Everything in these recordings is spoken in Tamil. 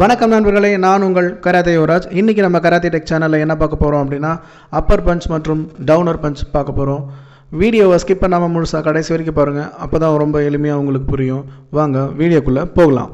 வணக்கம் நண்பர்களே, நான் உங்கள் கராத்தே யுவராஜ். இன்றைக்கி நம்ம கராத்தே டெக் சேனலில் என்ன பார்க்க போகிறோம் அப்படின்னா அப்பர் பஞ்ச் மற்றும் டவுனர் பஞ்ச் பார்க்க போகிறோம். வீடியோவை ஸ்கிப் பண்ணாமல் முழுசாக கடைசி வரைக்கும் பாருங்கள். அப்போ தான் ரொம்ப எளிமையாக உங்களுக்கு புரியும். வாங்க வீடியோக்குள்ளே போகலாம்.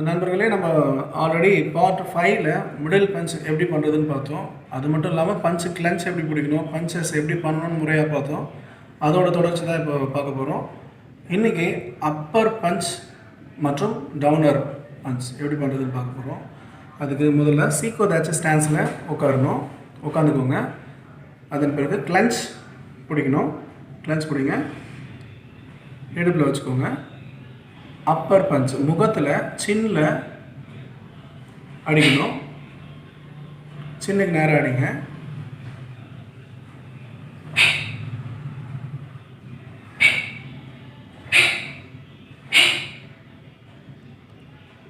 நண்பர்களே, நம்ம ஆல்ரெடி பார்ட் 5ல் மிடில் பஞ்ச் எப்படி பண்ணுறதுன்னு பார்த்தோம். அது மட்டும் இல்லாமல் பஞ்ச் கிளன்ச் எப்படி பிடிக்கணும், பஞ்சஸ் எப்படி பண்ணணும்னு முறையாக பார்த்தோம். அதோட தொடர்ச்சி தான் இப்போ பார்க்க போகிறோம். இன்றைக்கி அப்பர் பஞ்ச் மற்றும் டவுனர் பஞ்ச் எப்படி பண்ணுறதுன்னு பார்க்க போகிறோம். அதுக்கு முதல்ல சீக்கோதாச்சு ஸ்டான்ஸில் உட்காந்துக்கோங்க. அதன் பிறகு கிளன்ச் பிடிக்கணும். கிளன்ச் பிடிங்க, இடுப்பில் வச்சுக்கோங்க. அப்பர் பஞ்ச் முகத்தில் சின்னில் அடிக்கணும். சின்னுக்கு நேரம் அடிங்க.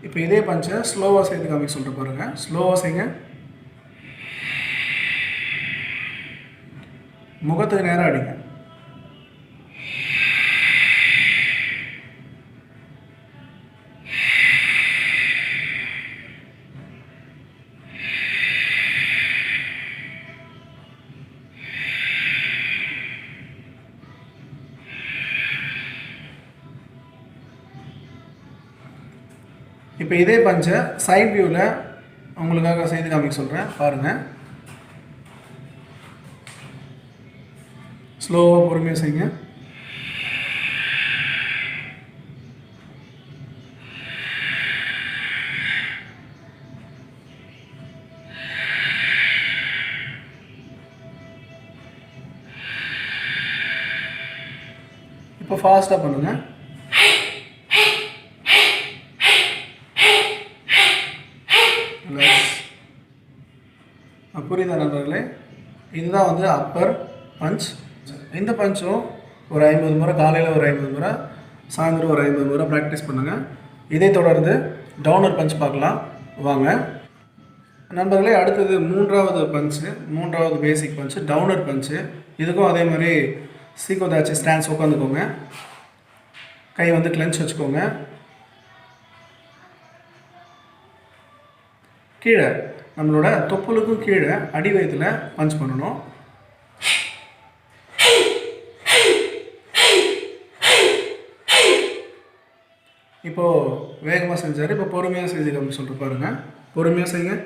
இப்போ இதே பஞ்சை ஸ்லோவாக செய்து காமிக்க சொல்லிட்டு பாருங்க. ஸ்லோவாக செய்யுங்க. முகத்துக்கு நேரம் அடிங்க. இப்போ இதே பஞ்சை சைட் வியூவில் உங்களுக்காக செய்து காமிக்க சொல்கிறேன், பாருங்கள். ஸ்லோவாக பொறுமையாக செய்யுங்க. இப்போ ஃபாஸ்ட்டாக பண்ணுங்கள். புரியுதா நண்பர்களே? இதுதான் வந்து அப்பர் பஞ்ச். இந்த பஞ்சும் ஒரு 50 முறை, காலையில் ஒரு 50 முறை, சாயந்தரம் ஒரு 50 முறை ப்ராக்டிஸ் பண்ணுங்கள். இதை தொடர்ந்து டவுனர் பஞ்ச் பார்க்கலாம் வாங்க நண்பர்களே. அடுத்தது மூன்றாவது பேசிக் பஞ்சு டவுனர் பஞ்சு. இதுக்கும் அதே மாதிரி சீக்கோதாச்சு ஸ்டான்ஸ் உட்காந்துக்கோங்க. கை வந்து கிளென்ச் வச்சுக்கோங்க. கீழே நம்மளோட தொப்புளுக்கும் கீழே அடி வயிற்றில் பஞ்ச் பண்ணணும். இப்போது வேகமாக செஞ்சார். இப்போ பொறுமையாக செஞ்சு அப்படின்னு சொல்லிட்டு பாருங்கள். பொறுமையாக செய்யுங்க.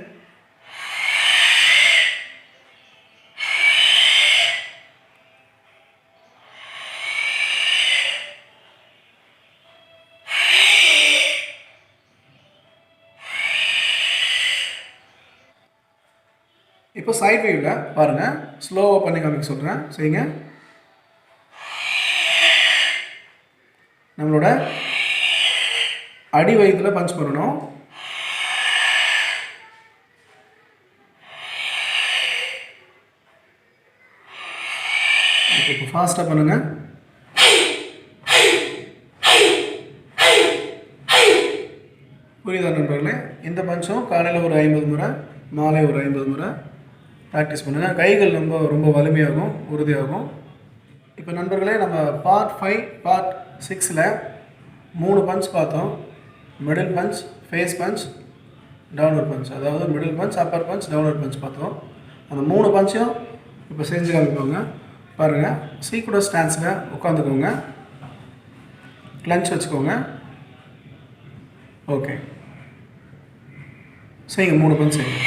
இப்போ சைட் வியூவில் பாருங்கள். ஸ்லோவாக பண்ணி காமிக்க சொல்கிறேன், செய்யுங்க. நம்மளோட அடி வயிற்றில் பஞ்ச் பண்ணணும். இப்போ ஃபாஸ்ட்டாக பண்ணுங்கள். புரியுதா நண்பர்களே? இந்த பஞ்சும் காலையில் ஒரு 50 முறை, மாலை ஒரு 50 முறை ப்ராக்டிஸ் பண்ணுங்கள். கைகள் ரொம்ப வலிமையாகும், உறுதியாகும். இப்போ நண்பர்களே, நம்ம பார்ட் 5 பார்ட் 6ல் 3 பஞ்ச் பார்த்தோம். Middle punch, face punch, downer punch. அதாவது middle punch, upper punch, downer punch பார்த்தோம். அந்த 3 பஞ்சையும் இப்போ செஞ்சு காமிப்போங்க பாருங்கள். சீக்குட ஸ்டான்ஸில் உட்காந்துக்கோங்க. கிளன்ச் வச்சுக்கோங்க. ஓகே, செய்யுங்க. 3 பஞ்ச் செய்யுங்க.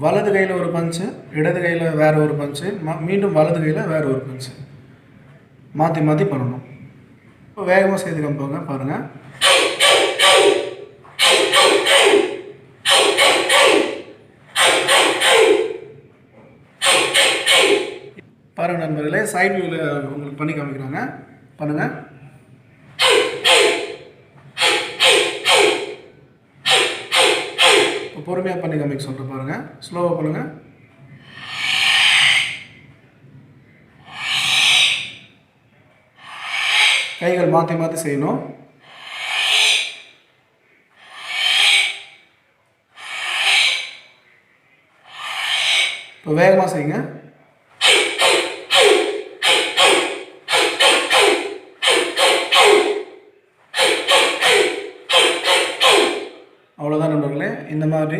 வலது கையில் ஒரு பஞ்சு, இடது கையில் வேறு ஒரு பஞ்சு, மீண்டும் வலது கையில் வேறு ஒரு பஞ்சு, மாற்றி மாற்றி பண்ணணும். இப்போ வேகமாக செய்து காமிப்பாங்க பாருங்கள். பாருங்கள் நண்பர்களே, சைட் வியூவில் உங்களுக்கு பண்ணி காமிக்கிறாங்க, பண்ணுங்கள். பொறுமையாக பண்ணி காமிக்க சொல்கிறேன் பாருங்கள். ஸ்லோவாக பண்ணுங்கள். கைகள் மாற்றி மாற்றி செய்யணும். இப்போ வேகமாக செய்யுங்க. அவ்வளோதான் நண்பர்களே. இந்த மாதிரி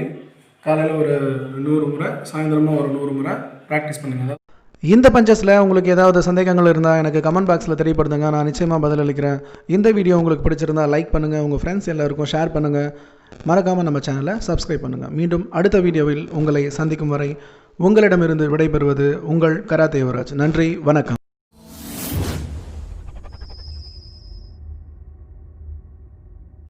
காலையில் ஒரு 100 முறை, சாயந்தரமாக ஒரு 100 முறை ப்ராக்டிஸ் பண்ணுங்கள். இந்த பஞ்சஸில் உங்களுக்கு ஏதாவது சந்தேகங்கள் இருந்தால் எனக்கு கமெண்ட் பாக்ஸில் தெரியப்படுத்துங்க. நான் நிச்சயமாக பதிலளிக்கிறேன். இந்த வீடியோ உங்களுக்கு பிடிச்சிருந்தால் லைக் பண்ணுங்கள், உங்கள் ஃப்ரெண்ட்ஸ் எல்லாருக்கும் ஷேர் பண்ணுங்கள். மறக்காமல் நம்ம சேனலை சப்ஸ்கிரைப் பண்ணுங்கள். மீண்டும் அடுத்த வீடியோவில் உங்களை சந்திக்கும் வரை உங்களிடமிருந்து விடைபெறுவது உங்கள் கராத்தே யுவராஜ். நன்றி, வணக்கம்.